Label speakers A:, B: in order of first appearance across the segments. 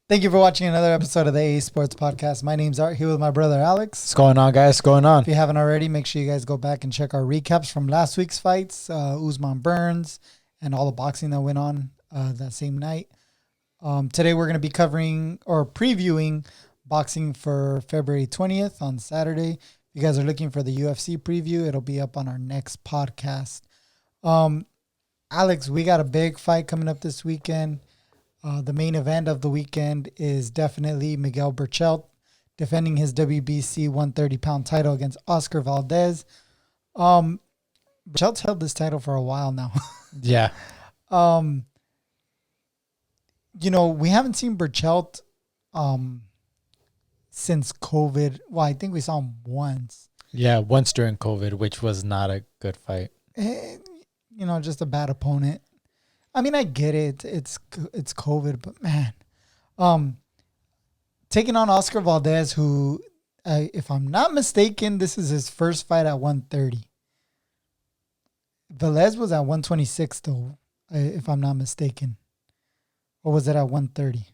A: Thank you for watching another episode of the AA Sports Podcast. My name's Art, here with my brother Alex.
B: What's going on, guys? What's going on?
A: If you haven't already, make sure you guys go back and check our recaps from last week's fights, Usman Burns, and all the boxing that went on that same night. Today we're going to be covering or previewing boxing for February 20th on Saturday. If you guys are looking for the UFC preview, it'll be up on our next podcast. Alex, we got a big fight coming up this weekend. The main event of the weekend is definitely Miguel Berchelt defending his WBC 130-pound title against Oscar Valdez. Berchelt's held this title for a while now.
B: Yeah.
A: We haven't seen Berchelt since COVID. Well, I think we saw him once.
B: Yeah, once during COVID, which was not a good fight.
A: Just a bad opponent. I mean, I get it. It's COVID, but man, taking on Oscar Valdez, who, if I'm not mistaken, this is his first fight at 130. Valdez was at 126, though, if I'm not mistaken. Or was it at 130?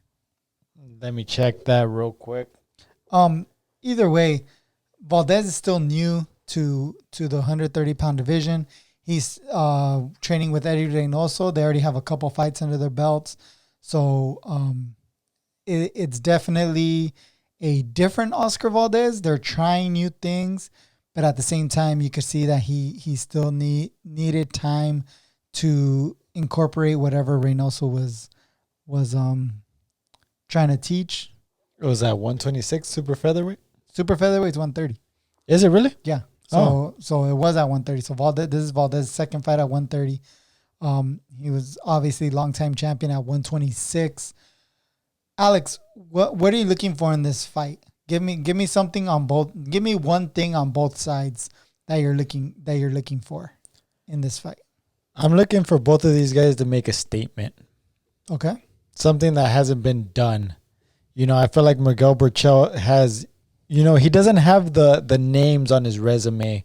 B: Let me check that real quick.
A: Either way, Valdez is still new to the 130-pound division. He's training with Eddie Reynoso. They already have a couple fights under their belts. So it's definitely a different Oscar Valdez. They're trying new things, but at the same time, you could see that he still needed time to incorporate whatever Reynoso was trying to teach.
B: It was at 126 super featherweight?
A: Super featherweight's 130.
B: Is it really?
A: Yeah. So it was at 130. So this is Valdez's second fight at 130. He was obviously longtime champion at 126. Alex, what are you looking for in this fight? Give me something on both. Give me one thing on both sides that you're looking for in this fight.
B: I'm looking for both of these guys to make a statement.
A: Okay.
B: Something that hasn't been done. I feel like Miguel Berchelt has. He doesn't have the names on his resume.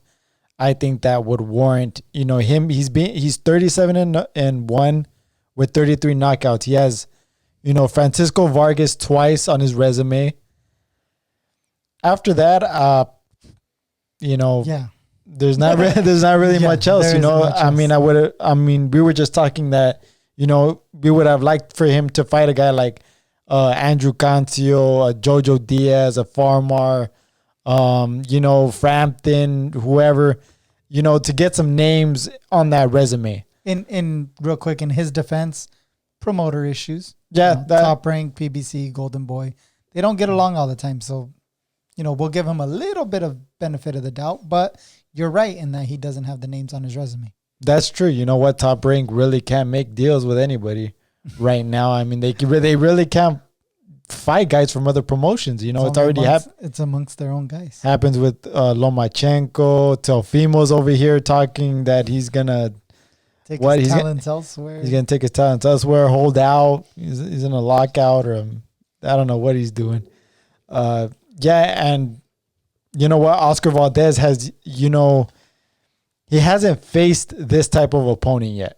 B: I think that would warrant, him. He's 37-1 with 33 knockouts. He has, Francisco Vargas twice on his resume. After that, there's not really much else. We were just talking that, we would have liked for him to fight a guy like Andrew Cancio, Jojo Diaz, a Farmar, Frampton, whoever, to get some names on that resume.
A: In real quick, in his defense, promoter issues.
B: Yeah.
A: Top rank, PBC, Golden Boy. They don't get along all the time. So, we'll give him a little bit of benefit of the doubt. But you're right in that he doesn't have the names on his resume.
B: That's true. You know what? Top rank really can't make deals with anybody right now. I mean, they really can't fight guys from other promotions. It's already happened.
A: It's amongst their own guys.
B: Happens with Lomachenko. Teofimo's over here talking that he's gonna
A: take his talents elsewhere.
B: He's gonna take his talents elsewhere. Hold out. He's in a lockout, or I don't know what he's doing. And you know what? Oscar Valdez has. He hasn't faced this type of opponent yet.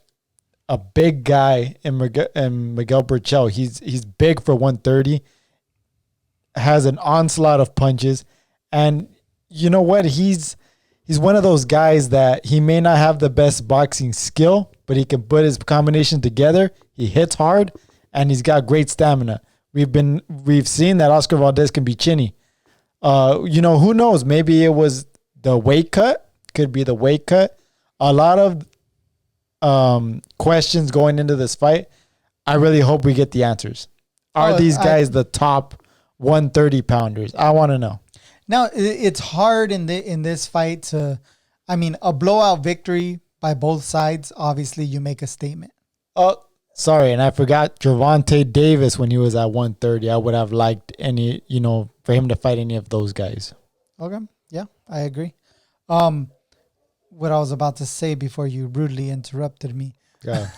B: A big guy in Miguel Berchelt. He's big for 130. Has an onslaught of punches, and you know what? He's one of those guys that he may not have the best boxing skill, but he can put his combination together. He hits hard, and he's got great stamina. We've seen that Oscar Valdez can be chinny. Who knows? Maybe it was the weight cut. Could be the weight cut. A lot of questions going into this fight. I really hope we get the answers. Are these guys the top 130 pounders? I want to know.
A: Now, it's hard in this fight to, a blowout victory by both sides. Obviously, you make a statement.
B: Oh, sorry. And I forgot Gervonta Davis when he was at 130. I would have liked for him to fight any of those guys.
A: Okay. Yeah, I agree. What I was about to say before you rudely interrupted me.
B: Yeah.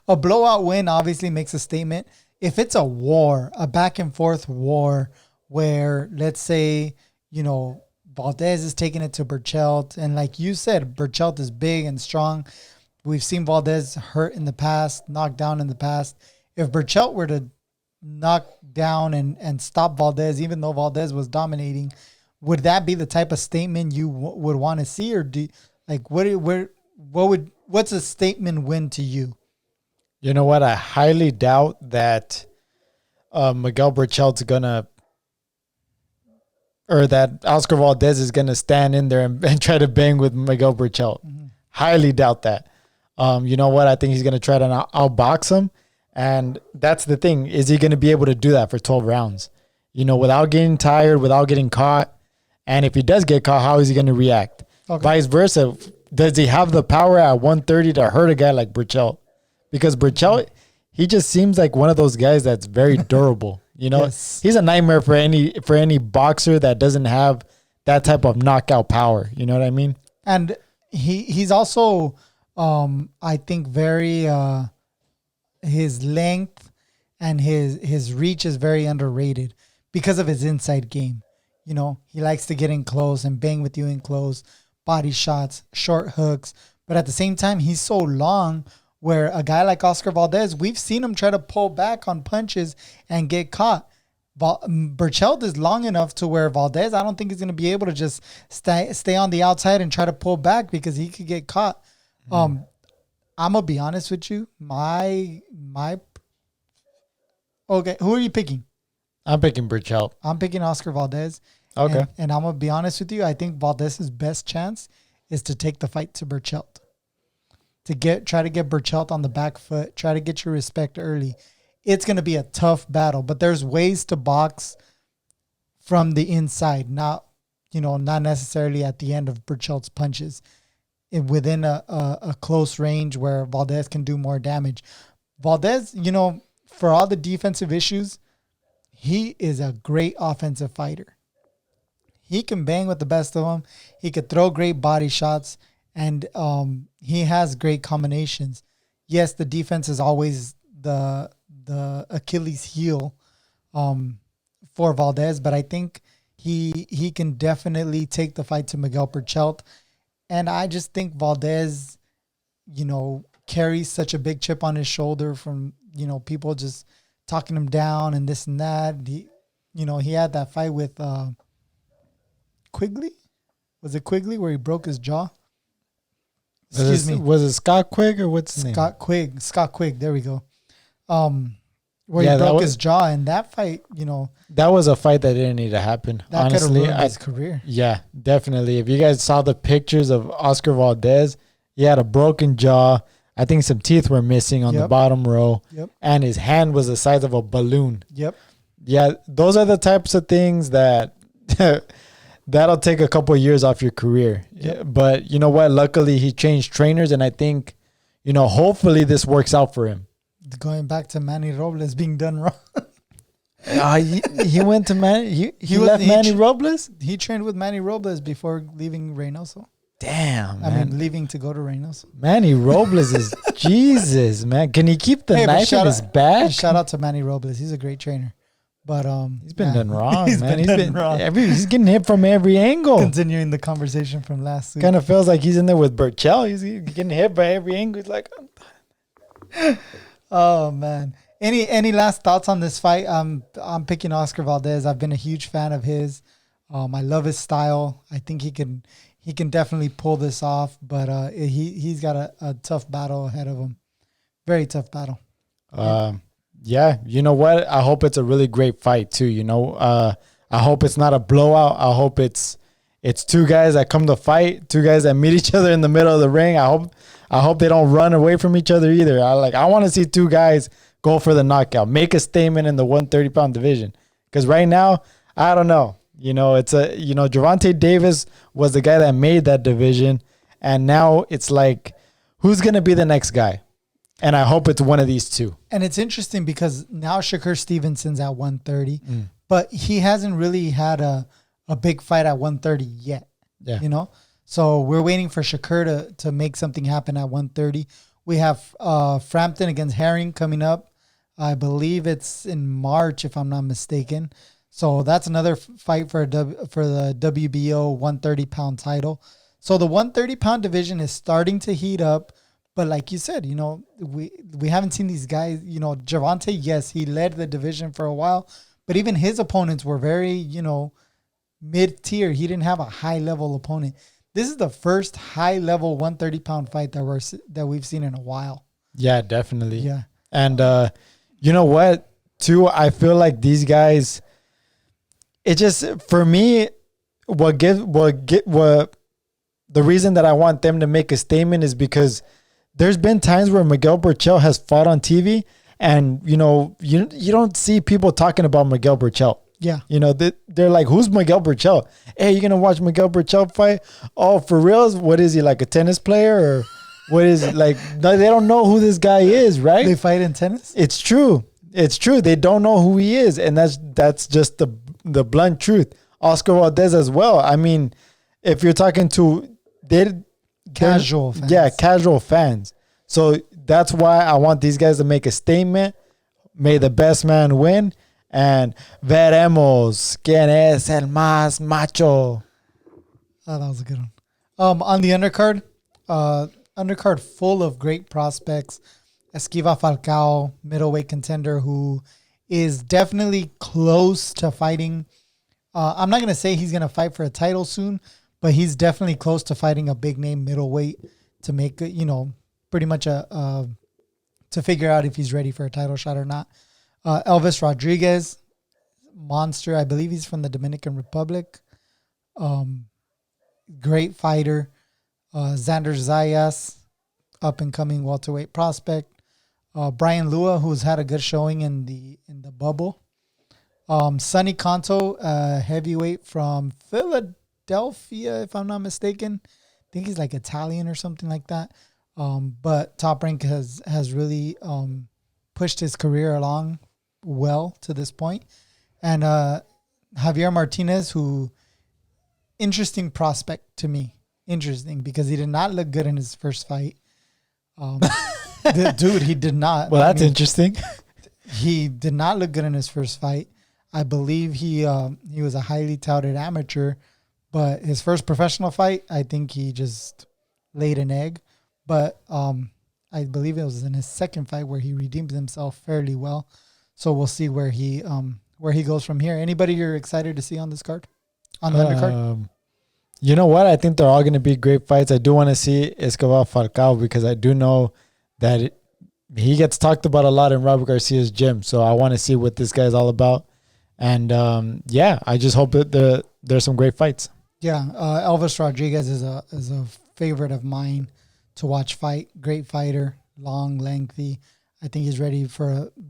A: A blowout win obviously makes a statement. If it's a war, a back and forth war where, let's say, Valdez is taking it to Berchelt, and like you said, Berchelt is big and strong. We've seen Valdez hurt in the past, knocked down in the past. If Berchelt were to knock down and stop Valdez, even though Valdez was dominating, would that be the type of statement you would want to see, or what's a statement win to you?
B: You know what? I highly doubt that Miguel Berchelt's gonna, or that Oscar Valdez is gonna stand in there and try to bang with Miguel Berchelt. Mm-hmm. Highly doubt that. You know what? I think he's gonna try to outbox him, and that's the thing. Is he gonna be able to do that for 12 rounds? You know, without getting tired, without getting caught. And if he does get caught, how is he going to react? Okay. Vice versa, does he have the power at 130 to hurt a guy like Berchelt? Because Berchelt, he just seems like one of those guys that's very durable. You know, yes. He's a nightmare for any boxer that doesn't have that type of knockout power. You know what I mean?
A: And he's also, I think, very his length and his reach is very underrated because of his inside game. You know, he likes to get in close and bang with you in close, body shots, short hooks. But at the same time, he's so long where a guy like Oscar Valdez, we've seen him try to pull back on punches and get caught. Berchelt is long enough to where Valdez, I don't think he's going to be able to just stay on the outside and try to pull back because he could get caught. I'm going to be honest with you. Okay, who are you picking?
B: I'm picking Berchelt.
A: I'm picking Oscar Valdez.
B: Okay.
A: And I'm going to be honest with you. I think Valdez's best chance is to take the fight to Berchelt. Try to get Berchelt on the back foot. Try to get your respect early. It's going to be a tough battle, but there's ways to box from the inside, not necessarily at the end of Berchelt's punches. Within a close range where Valdez can do more damage. Valdez, for all the defensive issues, he is a great offensive fighter. He can bang with the best of them. He could throw great body shots, and he has great combinations. Yes, the defense is always the Achilles heel for Valdez, but I think he can definitely take the fight to Miguel Berchelt. And I just think Valdez, carries such a big chip on his shoulder from, people just talking him down and this and that. He had that fight with Quigley. Was it Quigley where he broke his jaw? Excuse me.
B: Was it Scott Quigg or what's his name?
A: Scott Quigg. There we go. Where he broke his jaw, and that fight,
B: that was a fight that didn't need to happen.
A: That could have ruined his career.
B: Yeah, definitely. If you guys saw the pictures of Oscar Valdez, he had a broken jaw. I think some teeth were missing on the bottom row.
A: Yep.
B: And his hand was the size of a balloon.
A: Yep.
B: Yeah, those are the types of things that that'll take a couple of years off your career. Yep. But you know what? Luckily, he changed trainers, and I think, hopefully this works out for him.
A: Going back to Manny Robles being done wrong.
B: He went to Manny. He left Manny Robles?
A: He trained with Manny Robles before leaving Reynoso.
B: Damn, man.
A: I mean, leaving to go to Reynoso.
B: Manny Robles is Jesus, man. Can he keep the knife in his back?
A: Shout out to Manny Robles. He's a great trainer. But
B: he's been done wrong, man.
A: He's been wrong.
B: He's getting hit from every angle.
A: Continuing the conversation from last week.
B: Kind of feels like he's in there with Berchelt. He's getting hit by every angle. He's like,
A: oh man. Any last thoughts on this fight? I'm picking Oscar Valdez. I've been a huge fan of his. I love his style. I think he can definitely pull this off, but he's got a tough battle ahead of him. Very tough battle.
B: Yeah, you know what? I hope it's a really great fight too. I hope it's not a blowout. I hope it's two guys that come to fight, two guys that meet each other in the middle of the ring. I hope they don't run away from each other either. I want to see two guys go for the knockout, make a statement in the 130-pound division. Because right now, I don't know. Gervonta Davis was the guy that made that division, and now it's like, who's gonna be the next guy? And I hope it's one of these two.
A: And it's interesting because now Shakur Stevenson's at 130, but he hasn't really had a big fight at 130 yet.
B: Yeah.
A: So we're waiting for Shakur to make something happen at 130. We have Frampton against Herring coming up. I believe it's in March, if I'm not mistaken. So that's another fight for the WBO 130-pound title. So the 130-pound division is starting to heat up. But like you said, we haven't seen these guys. Javante, yes, he led the division for a while, but even his opponents were very, mid-tier. He didn't have a high-level opponent. This is the first high-level 130-pound fight that we've seen in a while.
B: Yeah, definitely.
A: Yeah.
B: And you know what, too? I feel like these guys, it just, for me, the reason that I want them to make a statement is because there's been times where Miguel Berchelt has fought on TV, and you don't see people talking about Miguel Berchelt.
A: Yeah.
B: They're like, who's Miguel Berchelt? Hey, you gonna watch Miguel Berchelt fight? Oh, for reals? What is he, like a tennis player, or what is it? Like, they don't know who this guy is, right?
A: They fight in tennis?
B: It's true. They don't know who he is, and that's just the blunt truth. Oscar Valdez as well. I mean, if you're talking to
A: casual fans.
B: Yeah, casual fans. So that's why I want these guys to make a statement. May the best man win. And veremos quién es el más macho.
A: Oh, that was a good one. On the undercard full of great prospects. Esquiva Falcao, middleweight contender, who is definitely close to fighting. I'm not going to say he's going to fight for a title soon, but he's definitely close to fighting a big name middleweight to make, pretty much to figure out if he's ready for a title shot or not. Elvis Rodriguez, monster. I believe he's from the Dominican Republic. Great fighter. Xander Zayas, up and coming welterweight prospect. Brian Lua, who's had a good showing in the bubble. Sonny Canto, heavyweight from Philadelphia, if I'm not mistaken. I think he's like Italian or something like that. But Top Rank has really pushed his career along well to this point. And Javier Martinez, who, interesting prospect to me. Interesting, because he did not look good in his first fight. Dude, he did not.
B: Well, that's interesting.
A: He did not look good in his first fight. I believe he was a highly touted amateur, but his first professional fight, I think he just laid an egg. But I believe it was in his second fight where he redeemed himself fairly well. So we'll see where he goes from here. Anybody you're excited to see on this card, on the undercard?
B: You know what? I think they're all going to be great fights. I do want to see Escobar Falcao because I do know that he gets talked about a lot in Robert Garcia's gym. So I want to see what this guy's all about. And I just hope that there's some great fights. Yeah,
A: Elvis Rodriguez is a favorite of mine to watch fight. Great fighter, long, lengthy. I think he's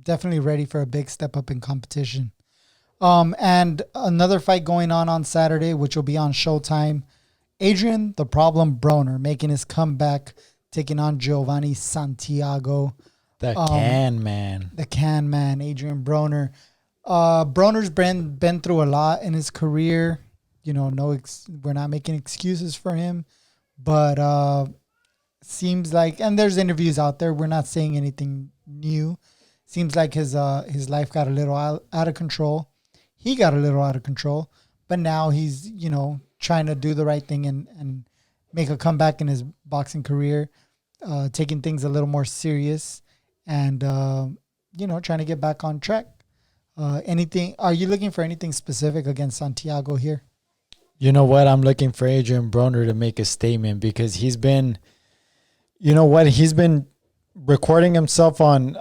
A: definitely ready for a big step up in competition. And another fight going on Saturday, which will be on Showtime. Adrien "The Problem" Broner making his comeback, taking on Jovanie Santiago.
B: The can man,
A: Adrien Broner. Broner's been through a lot in his career. We're not making excuses for him, but seems like, and there's interviews out there. We're not saying anything new. Seems like his life got a little out of control. He got a little out of control, but now he's, trying to do the right thing and make a comeback in his boxing career, taking things a little more serious and, trying to get back on track. Are you looking for anything specific against Santiago here?
B: You know what? I'm looking for Adrien Broner to make a statement because he's been, he's been recording himself on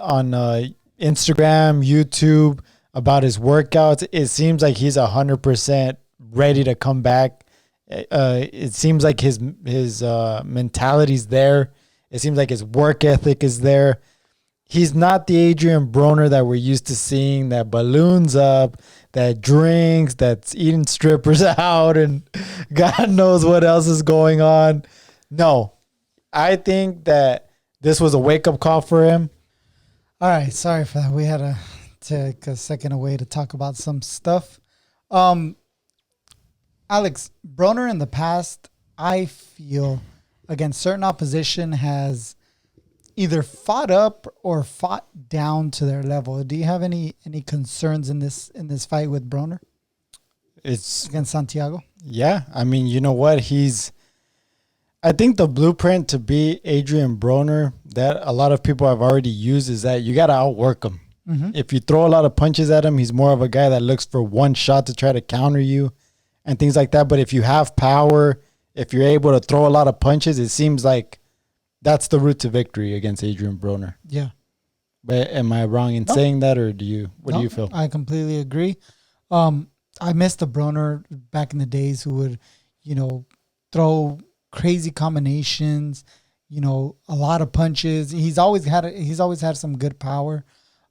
B: Instagram, YouTube, about his workouts. It seems like he's 100% ready to come back. It seems like his mentality's there. It seems like his work ethic is there. He's not the Adrien Broner that we're used to seeing, that balloons up, that drinks, that's eating strippers out, and God knows what else is going on. No, I think that this was a wake-up call for him.
A: All right, sorry for that. We had to take a second away to talk about some stuff. Alex, Broner in the past, I feel, against certain opposition has either fought up or fought down to their level. Do you have any concerns in this fight with Broner?
B: It's
A: against Santiago?
B: Yeah, I mean, you know what? I think the blueprint to be Adrien Broner that a lot of people have already used is that you got to outwork him.
A: Mm-hmm.
B: If you throw a lot of punches at him, he's more of a guy that looks for one shot to try to counter you and things like that. But if you have power, if you're able to throw a lot of punches, it seems like that's the route to victory against Adrien Broner.
A: Yeah.
B: But am I wrong in saying that, or do you feel?
A: I completely agree. I miss the Broner back in the days who would, throw crazy combinations, a lot of punches. He's always had some good power.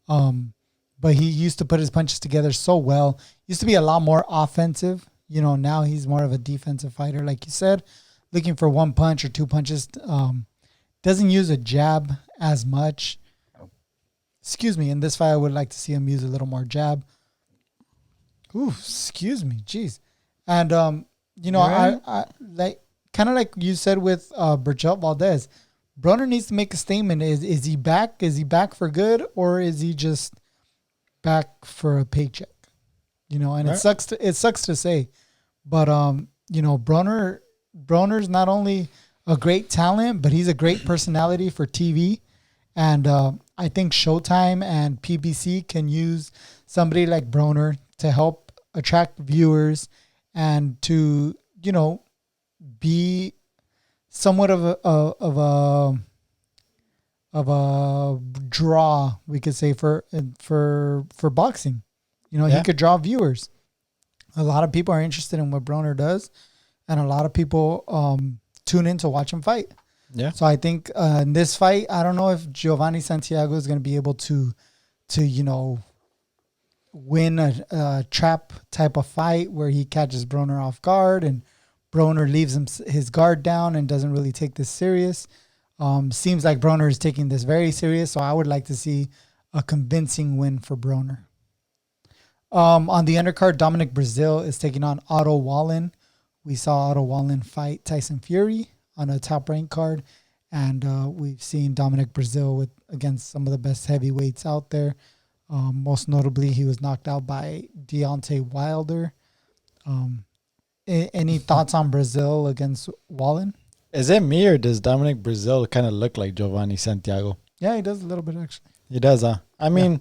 A: But he used to put his punches together so well. Used to be a lot more offensive. Now he's more of a defensive fighter, like you said, looking for one punch or two punches. Doesn't use a jab as much. Excuse me. In this fight, I would like to see him use a little more jab. Ooh, excuse me. Jeez. And, I like kind of like you said with Berchelt Valdez, Broner needs to make a statement. Is he back? Is he back for good? Or is he just back for a paycheck? And right. It sucks to say. But, Broner's not only a great talent, but he's a great personality for TV. And I think Showtime and PBC can use somebody like Broner to help attract viewers and to, be somewhat of a draw, we could say, for boxing. He could draw viewers. A lot of people are interested in what Broner does, and a lot of people tune in to watch him fight. Yeah. So I think in this fight, I don't know if Jovanie Santiago is going to be able to win a trap type of fight where he catches Broner off guard and Broner leaves his guard down and doesn't really take this serious. Seems like Broner is taking this very serious, so I would like to see a convincing win for Broner. On the undercard, Dominic Brazil is taking on Otto Wallin. We saw Otto Wallin fight Tyson Fury on a top-ranked card, and we've seen Dominic Brazil against some of the best heavyweights out there. Most notably, he was knocked out by Deontay Wilder. Any thoughts on Brazil against Wallin?
B: Is it me, or does Dominic Brazil kind of look like Jovanie Santiago?
A: Yeah, he does a little bit, actually.
B: He does, huh? I mean,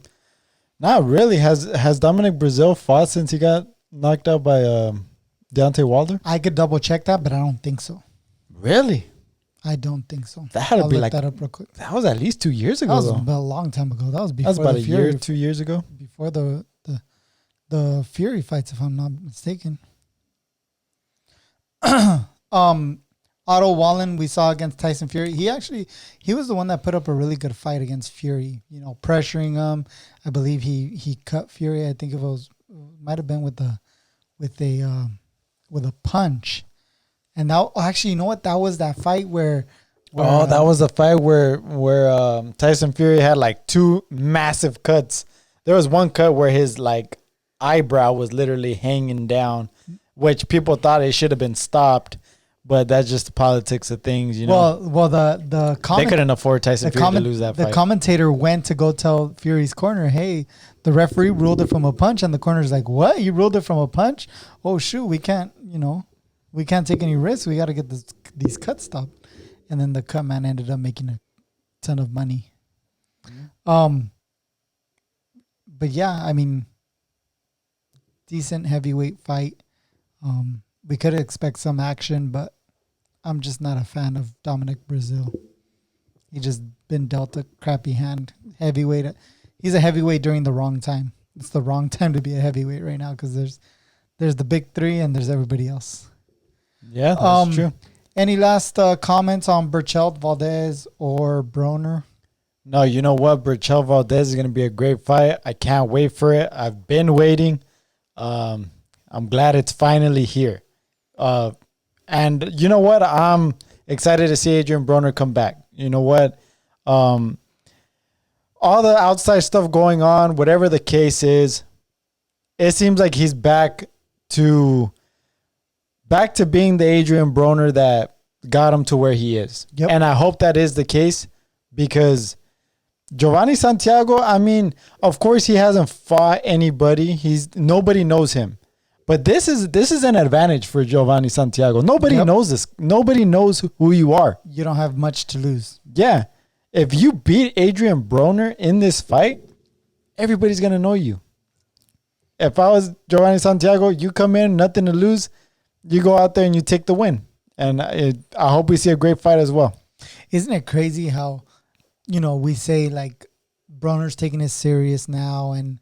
B: not really. Has Dominic Brazil fought since he got knocked out by Deontay Wilder?
A: I could double check that, but I don't think so.
B: Really?
A: I don't think so.
B: That had to be like
A: that up real quick.
B: That was at least 2 years ago.
A: That was about a long time ago. That was before.
B: That was about a year, 2 years ago.
A: Before the Fury fights, if I'm not mistaken. Otto Wallin we saw against Tyson Fury. He was the one that put up a really good fight against Fury. Pressuring him. I believe he cut Fury. I think might have been with a punch. And that actually, you know what? That was that fight where
B: that was the fight where Tyson Fury had like two massive cuts. There was one cut where his like eyebrow was literally hanging down, which people thought it should have been stopped, but that's just the politics of things,
A: Well, they
B: couldn't afford Tyson Fury to lose that fight.
A: The commentator went to go tell Fury's corner, "Hey, the referee ruled it from a punch," and the corner's like, "What? You ruled it from a punch? Oh shoot, we can't, we can't take any risks. We got to get these cuts stopped." And then the cut man ended up making a ton of money. Mm-hmm. But yeah, I mean, decent heavyweight fight. We could expect some action, but I'm just not a fan of Dominic Brazil. He just been dealt a crappy hand. Heavyweight. He's a heavyweight during the wrong time. It's the wrong time to be a heavyweight right now because there's the big three and there's everybody else.
B: Yeah, that's true.
A: Any last comments on Berchelt, Valdez, or Broner?
B: No, you know what? Berchelt Valdez is going to be a great fight. I can't wait for it. I've been waiting. I'm glad it's finally here. And you know what? I'm excited to see Adrien Broner come back. You know what? All the outside stuff going on, whatever the case is, it seems like he's back to being the Adrien Broner that got him to where he is. Yep. And I hope that is the case because Jovanie Santiago, I mean, of course he hasn't fought anybody. Nobody knows him. But this is an advantage for Jovanie Santiago. Nobody knows this. Nobody knows who you are.
A: You don't have much to lose.
B: Yeah. If you beat Adrien Broner in this fight, everybody's going to know you. If I was Jovanie Santiago, you come in, nothing to lose. You go out there and you take the win. And I hope we see a great fight as well.
A: Isn't it crazy how, we say like Broner's taking it serious now and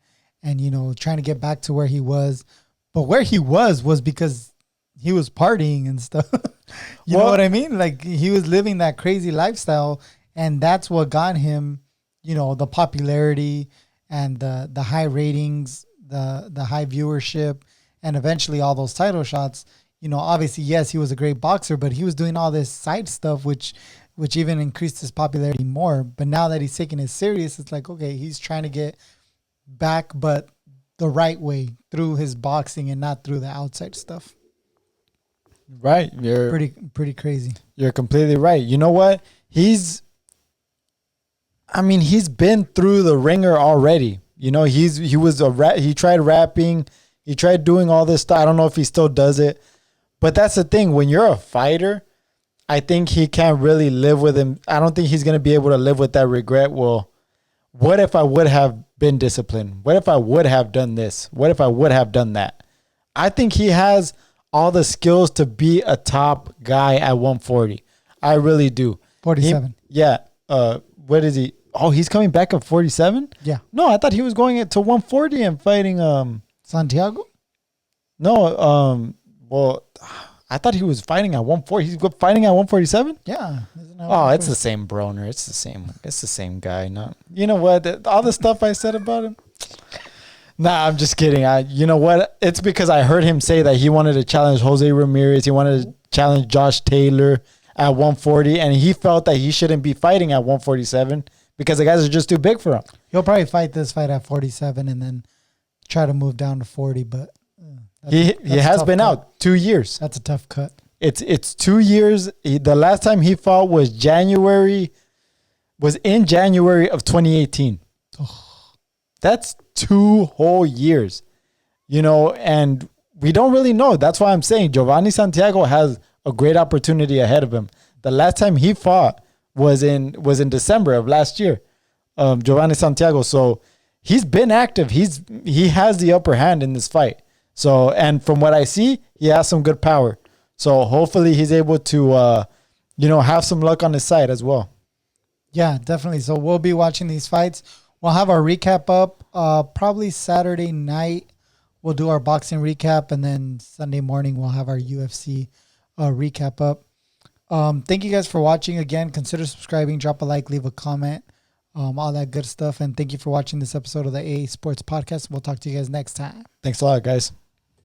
A: trying to get back to where he was. But where he was because he was partying and stuff. You know what I mean? Like he was living that crazy lifestyle, and that's what got him, the popularity and the high ratings, the high viewership, and eventually all those title shots. Obviously, yes, he was a great boxer, but he was doing all this side stuff, which even increased his popularity more. But now that he's taking it serious, it's like, okay, he's trying to get back, but the right way, through his boxing and not through the outside stuff.
B: Right. You're
A: pretty crazy. You're
B: completely right. You know what? He's been through the ringer already. He tried rapping, he tried doing all this stuff. I don't know if he still does it. But that's the thing. When you're a fighter, I think he can't really live with him. I don't think he's going to be able to live with that regret. Well, what if I would have been disciplined? What if I would have done this? What if I would have done that? I think he has all the skills to be a top guy at 140. I really do.
A: 47.
B: What is he? Oh, he's coming back at 47?
A: Yeah.
B: No, I thought he was going to 140 and fighting
A: Santiago?
B: No, well, I thought he was fighting at 140. He's fighting at 147?
A: Yeah.
B: Oh, it's the same Broner. It's the same guy. No, you know what? All the stuff I said about him. Nah, I'm just kidding. You know what? It's because I heard him say that he wanted to challenge Jose Ramirez. He wanted to challenge Josh Taylor at 140, and he felt that he shouldn't be fighting at 147 because the guys are just too big for him.
A: He'll probably fight this fight at 47 and then try to move down to 40, but
B: he has been out 2 years.
A: That's a tough cut.
B: It's 2 years. The last time he fought was in January of 2018. Oh. That's 2 whole years, and we don't really know. That's why I'm saying Jovanie Santiago has a great opportunity ahead of him. The last time he fought was in December of last year, Jovanie Santiago. So he's been active. He has the upper hand in this fight. So, and from what I see, he has some good power. So hopefully he's able to, have some luck on his side as well.
A: Yeah, definitely. So we'll be watching these fights. We'll have our recap up probably Saturday night. We'll do our boxing recap, and then Sunday morning we'll have our UFC recap up. Thank you guys for watching. Again, consider subscribing, drop a like, leave a comment, all that good stuff. And thank you for watching this episode of the AA Sports Podcast. We'll talk to you guys next time.
B: Thanks a lot, guys.